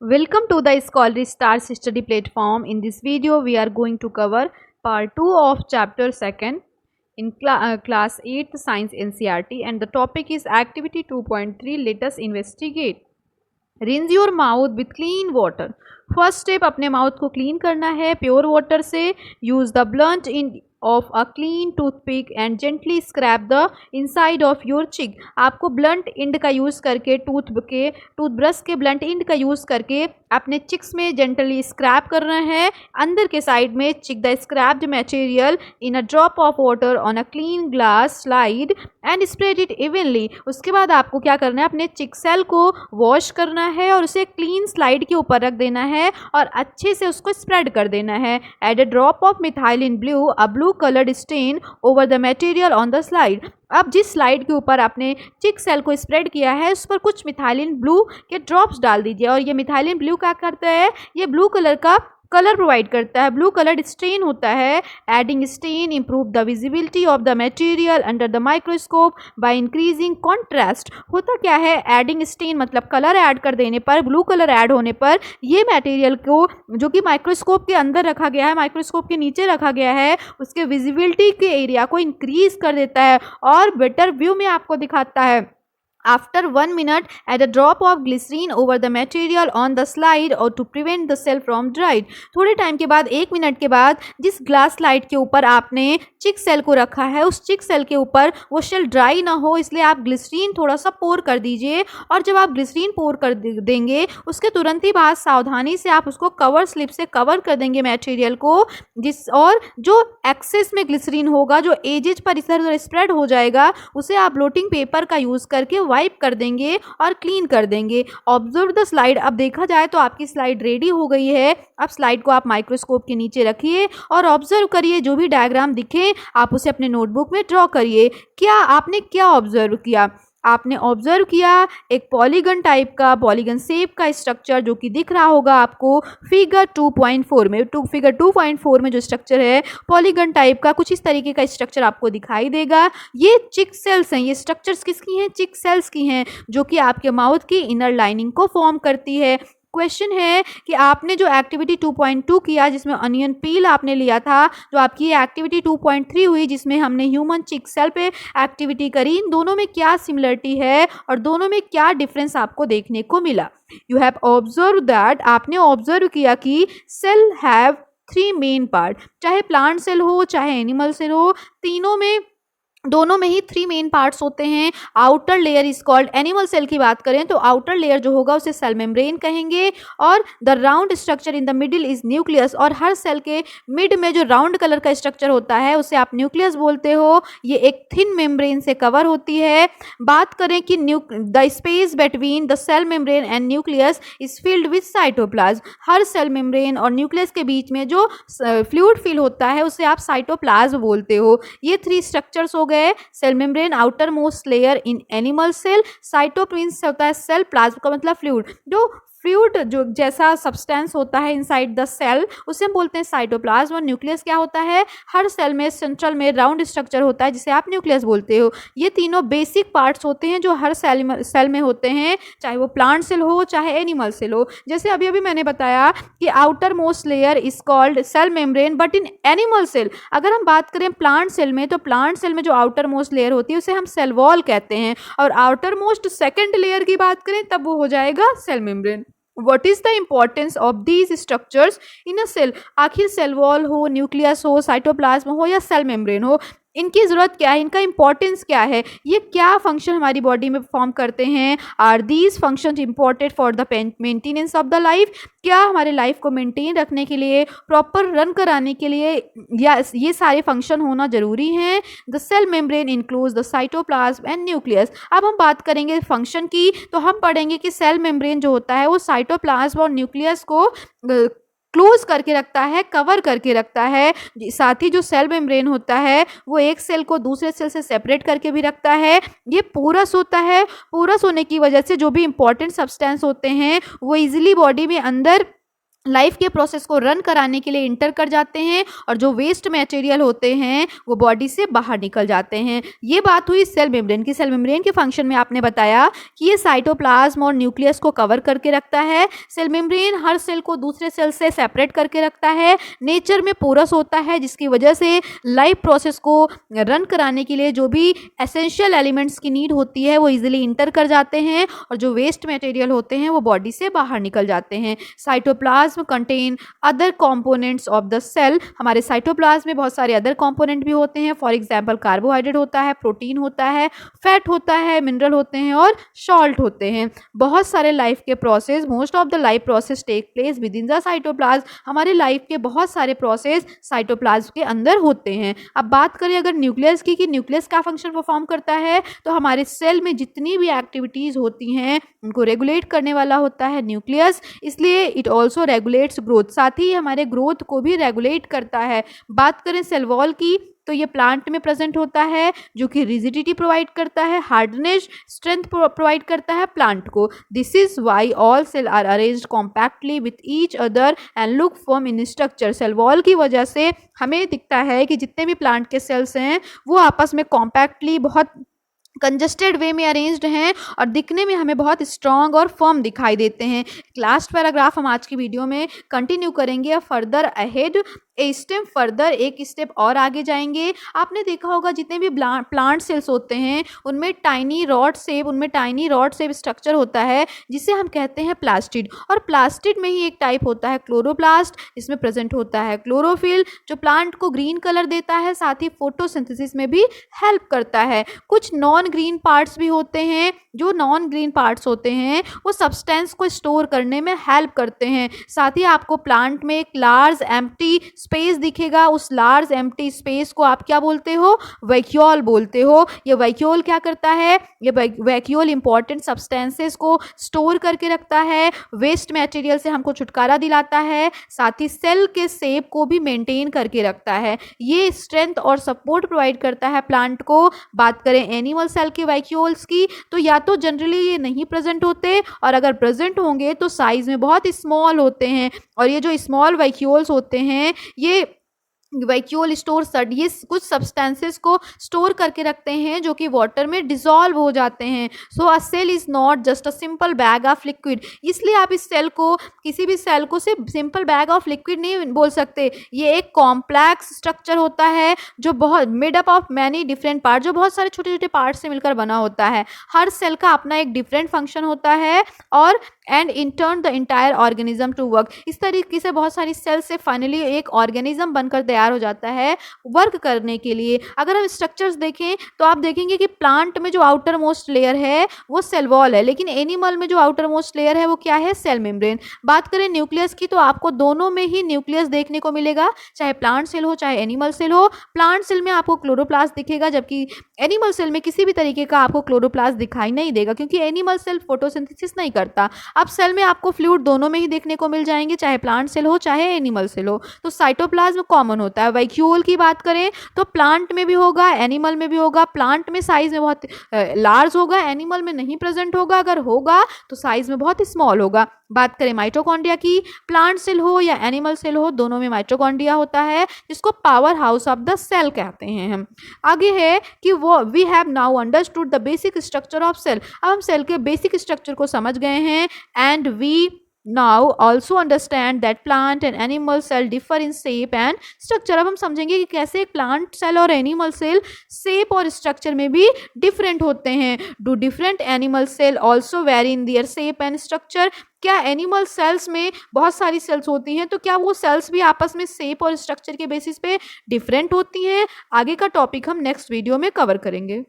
Welcome to the Scholarly Stars Study platform. In this video, we are going to cover part 2 of chapter 2nd in class 8th science NCERT, and the topic is activity 2.3. Let us investigate. Rinse your mouth with clean water. First step अपने mouth को clean करना है pure water से. Use the blunt in of a clean toothpick and gently scrap the inside of your चिक. आपको blunt end का use करके toothbrush के ब्लंट इंड का यूज़ करके अपने चिक्स में जेंटली स्क्रैप करना है. अंदर के साइड में चिक the scraped material in a drop of water on a clean glass slide and spread it evenly. उसके बाद आपको क्या करना है, अपने चिक सेल को वॉश करना है और उसे क्लीन स्लाइड के ऊपर रख देना है और अच्छे से उसको स्प्रेड कर देना है. Add a drop of methylene blue, a blue coloured stain over the material on the slide. अब जिस स्लाइड के ऊपर आपने चिक सेल को स्प्रेड किया है उस पर कुछ मिथाइलिन ब्लू के ड्रॉप्स डाल दीजिए. और ये मिथाइलिन ब्लू क्या करता है, ये ब्लू कलर का कलर प्रोवाइड करता है, ब्लू कलर्ड स्टेन होता है. Adding stain improve the visibility of the material under the microscope by increasing contrast. होता क्या है, एडिंग स्टेन मतलब कलर ऐड कर देने पर, ब्लू कलर ऐड होने पर ये मटेरियल को जो कि माइक्रोस्कोप के अंदर रखा गया है, माइक्रोस्कोप के नीचे रखा गया है, उसके विजिबिलिटी के एरिया को इंक्रीज कर देता है और बेटर व्यू में आपको दिखाता है. After 1 minute, add a drop of glycerine over the material on the slide or to prevent the cell from dried. थोड़े टाइम के बाद 1 मिनट के बाद जिस ग्लास स्लाइड के ऊपर आपने चिक सेल को रखा है उस चिक सेल के ऊपर वो शेल ड्राई ना हो, इसलिए आप ग्लिसरीन थोड़ा सा पोर कर दीजिए. और जब आप ग्लिसरीन पोर कर देंगे उसके तुरंत ही बाद सावधानी से आप उसको कवर स्लिप से कवर कर देंगे मटेरियल को. और जो एक्सेस में ग्लिसरीन होगा, जो एजेज पर इधर उधर स्प्रेड हो जाएगा, उसे आप ब्लोटिंग पेपर का यूज़ करके वाइप कर देंगे और क्लीन कर देंगे. Observe the slide. अब देखा जाए तो आपकी स्लाइड रेडी हो गई है. अब स्लाइड को आप माइक्रोस्कोप के नीचे रखिए और ऑब्जर्व करिए, जो भी डायग्राम दिखे आप उसे अपने नोटबुक में ड्रॉ करिए. आपने क्या ऑब्जर्व किया, आपने ऑब्जर्व किया एक पॉलीगन टाइप का, पॉलीगन शेप का स्ट्रक्चर जो कि दिख रहा होगा आपको फिगर 2.4 में. फिगर 2.4 में जो स्ट्रक्चर है पॉलीगन टाइप का, कुछ इस तरीके का स्ट्रक्चर आपको दिखाई देगा. ये चिक सेल्स हैं. ये स्ट्रक्चर्स किसकी हैं, चिक सेल्स की हैं, जो कि आपके माउथ की इनर लाइनिंग को फॉर्म करती है. क्वेश्चन है कि आपने जो एक्टिविटी 2.2 किया जिसमें अनियन पील आपने लिया था, जो आपकी एक्टिविटी 2.3 हुई जिसमें हमने ह्यूमन चिक सेल पे एक्टिविटी करी, इन दोनों में क्या सिमिलरिटी है और दोनों में क्या डिफरेंस आपको देखने को मिला. यू हैव ऑब्जर्व दैट, आपने ऑब्जर्व किया कि सेल हैव 3 मेन पार्ट. चाहे प्लांट सेल हो चाहे एनिमल सेल हो, दोनों में ही 3 मेन पार्ट्स होते हैं. Outer layer is called, animal cell की बात करें तो आउटर लेयर जो होगा उसे सेल मेम्ब्रेन कहेंगे. और the round structure in the middle is nucleus. और हर सेल के मिड में जो राउंड कलर का स्ट्रक्चर होता है उसे आप न्यूक्लियस बोलते हो. ये एक थिन मेम्ब्रेन से कवर होती है. बात करें कि the space between the cell membrane and nucleus is filled with cytoplasm. हर सेल मेम्ब्रेन और न्यूक्लियस के बीच में जो फ्लूइड फिल होता है उसे आप साइटोप्लाज्म बोलते हो. ये 3 स्ट्रक्चर्स हो गए. Cell membrane outermost layer in animal cell. Cytoplasm होता है सेल, प्लाज्म का मतलब फ्लूइड. जो फ्लूइड जो जैसा सब्सटेंस होता है इनसाइड द सेल उसे हम बोलते हैं साइटोप्लाज्म. और न्यूक्लियस क्या होता है, हर सेल में सेंट्रल में राउंड स्ट्रक्चर होता है जिसे आप न्यूक्लियस बोलते हो. ये तीनों बेसिक पार्ट्स होते हैं जो हर सेल में होते हैं, चाहे वो प्लांट सेल हो चाहे एनिमल सेल हो. जैसे अभी अभी मैंने बताया कि outermost layer is called cell membrane, but in animal cell अगर हम बात करें प्लांट सेल में तो प्लांट सेल में जो आउटर मोस्ट लेयर होती है उसे हम सेल वॉल कहते हैं. और आउटर मोस्ट सेकेंड लेयर की बात करें तब वो हो जाएगा cell membrane. What is the importance of these structures in a cell? आखिर सेल वॉल हो, न्यूक्लियस हो, साइटोप्लाज्म हो या सेल मेम्ब्रेन हो, इनकी ज़रूरत क्या है, इनका इंपॉर्टेंस क्या है, ये क्या फंक्शन हमारी बॉडी में परफॉर्म करते हैं. Are these function important for the maintenance of the life. क्या हमारे लाइफ को मेंटेन रखने के लिए, प्रॉपर रन कराने के लिए या ये सारे फंक्शन होना ज़रूरी हैं. The cell membrane includes the cytoplasm and nucleus. अब हम बात करेंगे फंक्शन की तो हम पढ़ेंगे कि सेल मेम्ब्रेन जो होता है वो साइटोप्लाज्म और न्यूक्लियस को क्लोज करके रखता है, कवर करके रखता है. साथ ही जो सेल मेम्ब्रेन होता है वो एक सेल को दूसरे सेल से सेपरेट करके भी रखता है. ये पोरस होता है. पोरस होने की वजह से जो भी इंपॉर्टेंट सब्सटेंस होते हैं वो इजीली बॉडी में अंदर लाइफ के प्रोसेस को रन कराने के लिए इंटर कर जाते हैं और जो वेस्ट मटेरियल होते हैं वो बॉडी से बाहर निकल जाते हैं। ये बात हुई सेल मेम्ब्रेन की। सेल मेम्ब्रेन के फंक्शन में आपने बताया कि ये साइटोप्लाज्म और न्यूक्लियस को कवर करके रखता है। सेल मेम्ब्रेन हर सेल को दूसरे सेल से सेपरेट करके रखता है। नेचर में पोरस होता है जिसकी वजह से लाइफ प्रोसेस को रन कराने के लिए जो भी एसेंशियल एलिमेंट्स की नीड होती है वो इजिली इंटर कर जाते हैं और जो वेस्ट मटेरियल होते हैं वो बॉडी से बाहर निकल जाते हैं। Cytoplasm contain other components of the cell. हमारे साइटोप्लाज्म में बहुत सारे अदर कंपोनेंट भी होते हैं। फॉर एग्जांपल कार्बोहाइड्रेट होता है, प्रोटीन होता है, फैट होता है, मिनरल होते हैं और सॉल्ट होते हैं। बहुत सारे लाइफ के process, most of the life process take place within the cytoplasm. हमारे लाइफ के बहुत सारे प्रोसेस साइटोप्लाज्म के अंदर होते हैं। अब बात करें अगर न्यूक्लियस की कि न्यूक्लियस क्या फंक्शन परफॉर्म करता है, तो हमारे सेल में जितनी भी एक्टिविटीज होती हैं उनको रेगुलेट करने वाला होता है न्यूक्लियस, इसलिए इट ऑल्सो रेगुलेट्स ग्रोथ। साथ ही हमारे ग्रोथ को भी रेगुलेट करता है। बात करें सेल वॉल की तो ये प्लांट में प्रेजेंट होता है जो कि रिजिडिटी प्रोवाइड करता है, हार्डनेस, स्ट्रेंथ प्रोवाइड करता है प्लांट को। This is why all cell are arranged compactly with each other and look firm in structure. Cell wall की वजह से हमें दिखता है कि जितने भी प्लांट के सेल्स हैं वो आपस में कॉम्पैक्टली बहुत कंजस्टेड वे में अरेंज्ड हैं और दिखने में हमें बहुत स्ट्रॉन्ग और फर्म दिखाई देते हैं। लास्ट पैराग्राफ हम आज की वीडियो में कंटिन्यू करेंगे। Further ahead a step further, एक स्टेप और आगे जाएंगे। आपने देखा होगा जितने भी प्लांट सेल्स होते हैं उनमें टाइनी रॉड शेप स्ट्रक्चर होता है जिसे हम कहते हैं प्लास्टिड। और प्लास्टिड में ही एक टाइप होता है क्लोरोप्लास्ट, इसमें प्रेजेंट होता है क्लोरोफिल जो प्लांट को ग्रीन कलर देता है, साथ ही फोटोसिंथेसिस में भी हेल्प करता है। कुछ नॉन ग्रीन पार्ट्स भी होते हैं। जो नॉन ग्रीन पार्ट्स होते हैं वो सब्सटेंस को स्टोर करने में हेल्प करते हैं। साथ ही आपको प्लांट में एक लार्ज एम्प्टी स्पेस दिखेगा। उस लार्ज एम्प्टी स्पेस को आप क्या बोलते हो? वैक्यूल बोलते हो। ये वैक्यूल क्या करता है? ये वैक्यूल इंपॉर्टेंट सब्सटेंसेस को स्टोर करके रखता है, वेस्ट मटेरियल से हमको छुटकारा दिलाता है, साथ ही सेल के शेप को भी मेंटेन करके रखता है। ये स्ट्रेंथ और सपोर्ट प्रोवाइड करता है प्लांट को। बात करें एनिमल सेल के वैक्यूल्स की तो या तो जनरली ये नहीं प्रेजेंट होते और अगर प्रेजेंट होंगे तो साइज में बहुत स्मॉल होते हैं। और ये जो स्मॉल वैक्यूल्स होते हैं ये वैक्यूल स्टोर ये कुछ सब्सटेंसेस को स्टोर करके रखते हैं जो कि वाटर में डिसॉल्व हो जाते हैं। So a cell is not just a simple bag of liquid. इसलिए आप इस सेल को, किसी भी सेल को सिर्फ सिंपल बैग ऑफ लिक्विड नहीं बोल सकते। ये एक कॉम्प्लेक्स स्ट्रक्चर होता है जो बहुत made up of many different part, जो बहुत सारे छोटे छोटे पार्ट से मिलकर बना होता है। हर सेल का अपना एक डिफरेंट फंक्शन होता है और and in turn the entire organism to work. इस तरीके से बहुत सारी सेल से फाइनली एक ऑर्गेनिज्म बनकर तैयार हो जाता है वर्क करने के लिए। अगर हम स्ट्रक्चर्स देखें तो आप देखेंगे कि प्लांट में जो आउटर मोस्ट लेयर है वो सेल वॉल है, लेकिन एनिमल में जो आउटर मोस्ट लेयर है वो क्या है? Cell membrane. बात करें न्यूक्लियस की तो आपको दोनों में ही न्यूक्लियस देखने को मिलेगा, चाहे प्लांट सेल हो चाहे एनिमल सेल हो। प्लांट सेल में आपको क्लोरोप्लास्ट दिखेगा जबकि एनिमल सेल में किसी भी तरीके का आपको क्लोरोप्लास्ट दिखाई नहीं देगा क्योंकि एनिमल सेल फोटोसिंथेसिस नहीं करता। अब सेल में आपको फ्लूइड दोनों में ही देखने को मिल जाएंगे, चाहे प्लांट सेल हो चाहे एनिमल सेल हो। तो साइटोप्लाज्म कॉमन होता है। वैक्यूल की बात करें तो प्लांट में भी होगा, एनिमल में भी होगा। प्लांट में साइज में बहुत लार्ज होगा, एनिमल में नहीं प्रेजेंट होगा, अगर होगा तो साइज में बहुत स्मॉल होगा। बात करें माइटोकॉन्ड्रिया की, प्लांट सेल हो या एनिमल सेल हो दोनों में माइटोकॉन्ड्रिया होता है जिसको power house of the cell कहते हैं हम। आगे है कि वो we have now understood the basic structure of cell. अब हम सेल के बेसिक स्ट्रक्चर को समझ गए हैं and we now also understand that plant and animal cell differ in shape and structure। अब हम समझेंगे कि कैसे एक प्लांट सेल और एनिमल सेल शेप और स्ट्रक्चर में भी डिफरेंट होते हैं। Do different animal cell also vary in their shape and structure. क्या एनिमल सेल्स में बहुत सारी सेल्स होती हैं तो क्या वो सेल्स भी आपस में शेप और स्ट्रक्चर के बेसिस पे डिफरेंट होती हैं? आगे का टॉपिक हम नेक्स्ट वीडियो में कवर करेंगे।